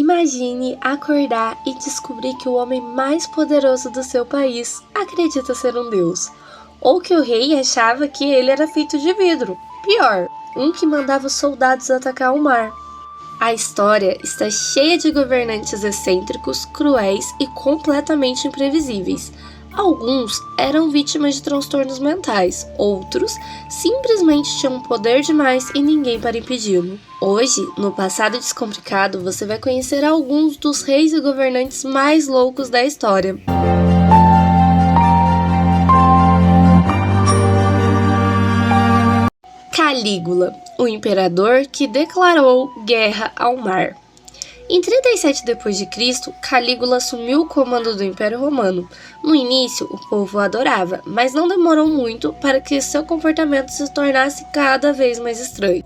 Imagine acordar e descobrir que o homem mais poderoso do seu país acredita ser um deus, ou que o rei achava que ele era feito de vidro. Pior, um que mandava os soldados atacar o mar. A história está cheia de governantes excêntricos, cruéis e completamente imprevisíveis. Alguns eram vítimas de transtornos mentais, outros simplesmente tinham poder demais e ninguém para impedi-lo. Hoje, no Passado Descomplicado, você vai conhecer alguns dos reis e governantes mais loucos da história. Calígula, o imperador que declarou guerra ao mar. Em 37 d.C., Calígula assumiu o comando do Império Romano. No início, o povo o adorava, mas não demorou muito para que seu comportamento se tornasse cada vez mais estranho.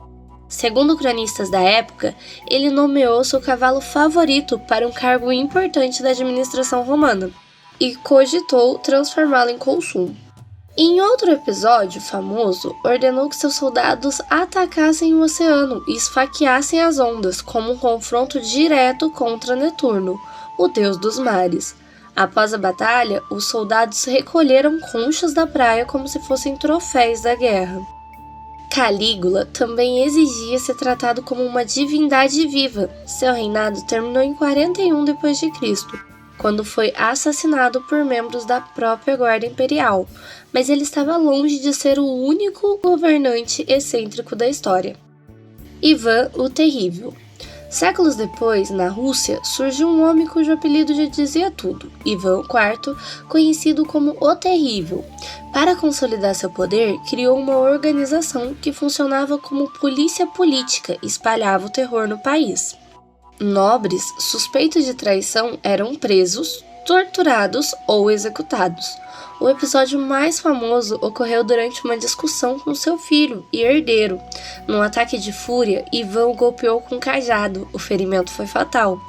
Segundo cronistas da época, ele nomeou seu cavalo favorito para um cargo importante da administração romana e cogitou transformá-lo em cônsul. Em outro episódio famoso, ordenou que seus soldados atacassem o oceano e esfaqueassem as ondas como um confronto direto contra Netuno, o deus dos mares. Após a batalha, os soldados recolheram conchas da praia como se fossem troféus da guerra. Calígula também exigia ser tratado como uma divindade viva. Seu reinado terminou em 41 d.C., quando foi assassinado por membros da própria guarda imperial, mas ele estava longe de ser o único governante excêntrico da história. Ivan o Terrível. Séculos depois, na Rússia, surgiu um homem cujo apelido já dizia tudo, Ivan IV, conhecido como o Terrível. Para consolidar seu poder, criou uma organização que funcionava como polícia política e espalhava o terror no país. Nobres suspeitos de traição eram presos, torturados ou executados. O episódio mais famoso ocorreu durante uma discussão com seu filho e herdeiro. Num ataque de fúria, Ivan o golpeou com um cajado. O ferimento foi fatal.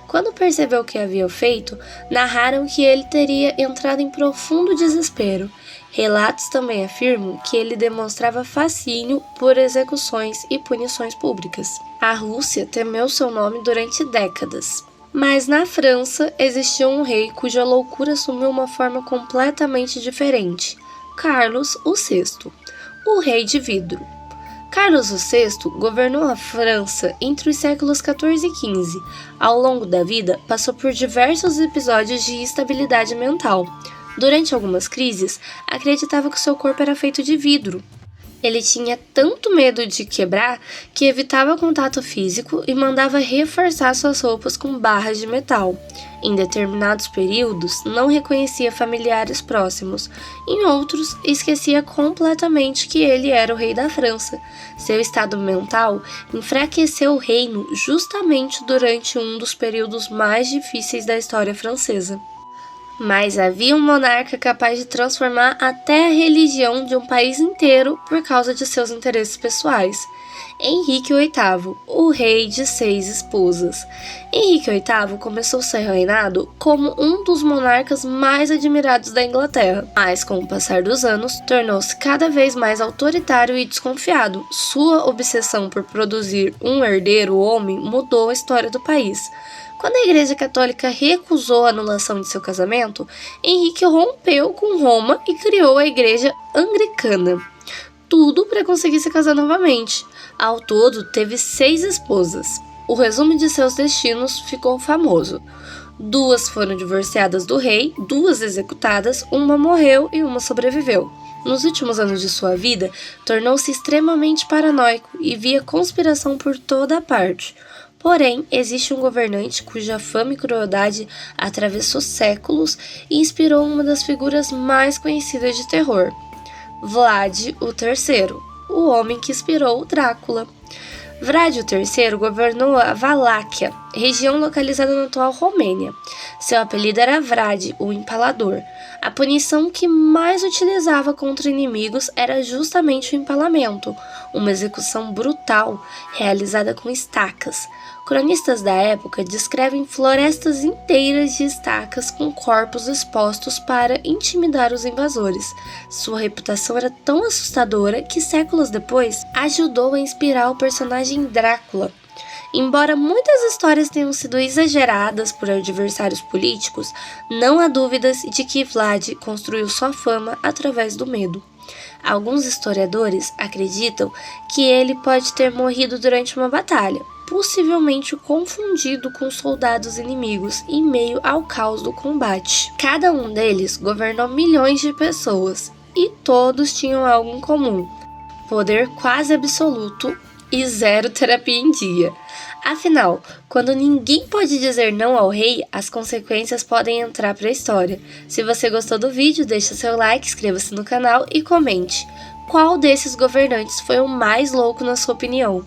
Quando percebeu o que havia feito, narraram que ele teria entrado em profundo desespero. Relatos também afirmam que ele demonstrava fascínio por execuções e punições públicas. A Rússia temeu seu nome durante décadas. Mas na França existiu um rei cuja loucura assumiu uma forma completamente diferente: Carlos VI, o Rei de Vidro. Carlos VI governou a França entre os séculos XIV e XV. Ao longo da vida, passou por diversos episódios de instabilidade mental. Durante algumas crises, acreditava que seu corpo era feito de vidro. Ele tinha tanto medo de quebrar que evitava contato físico e mandava reforçar suas roupas com barras de metal. Em determinados períodos, não reconhecia familiares próximos. Em outros, esquecia completamente que ele era o rei da França. Seu estado mental enfraqueceu o reino justamente durante um dos períodos mais difíceis da história francesa. Mas havia um monarca capaz de transformar até a religião de um país inteiro por causa de seus interesses pessoais. Henrique VIII, o rei de 6 esposas. Henrique VIII começou seu reinado como um dos monarcas mais admirados da Inglaterra, mas com o passar dos anos, tornou-se cada vez mais autoritário e desconfiado. Sua obsessão por produzir um herdeiro homem mudou a história do país. Quando a Igreja Católica recusou a anulação de seu casamento, Henrique rompeu com Roma e criou a Igreja Anglicana. Tudo para conseguir se casar novamente. Ao todo, teve 6 esposas. O resumo de seus destinos ficou famoso. 2 foram divorciadas do rei, 2 executadas, uma morreu e uma sobreviveu. Nos últimos anos de sua vida, tornou-se extremamente paranoico e via conspiração por toda a parte. Porém, existe um governante cuja fama e crueldade atravessou séculos e inspirou uma das figuras mais conhecidas de terror: Vlad o III, o homem que inspirou Drácula. Vlad III governou a Valáquia, região localizada na atual Romênia. Seu apelido era Vlad, o Empalador. A punição que mais utilizava contra inimigos era justamente o empalamento, uma execução brutal realizada com estacas. Cronistas da época descrevem florestas inteiras de estacas com corpos expostos para intimidar os invasores. Sua reputação era tão assustadora que séculos depois ajudou a inspirar o personagem Drácula. Embora muitas histórias tenham sido exageradas por adversários políticos, não há dúvidas de que Vlad construiu sua fama através do medo. Alguns historiadores acreditam que ele pode ter morrido durante uma batalha, possivelmente confundido com soldados inimigos em meio ao caos do combate. Cada um deles governou milhões de pessoas e todos tinham algo em comum: poder quase absoluto e zero terapia em dia. Afinal, quando ninguém pode dizer não ao rei, as consequências podem entrar para a história. Se você gostou do vídeo, deixa seu like, inscreva-se no canal e comente. Qual desses governantes foi o mais louco na sua opinião?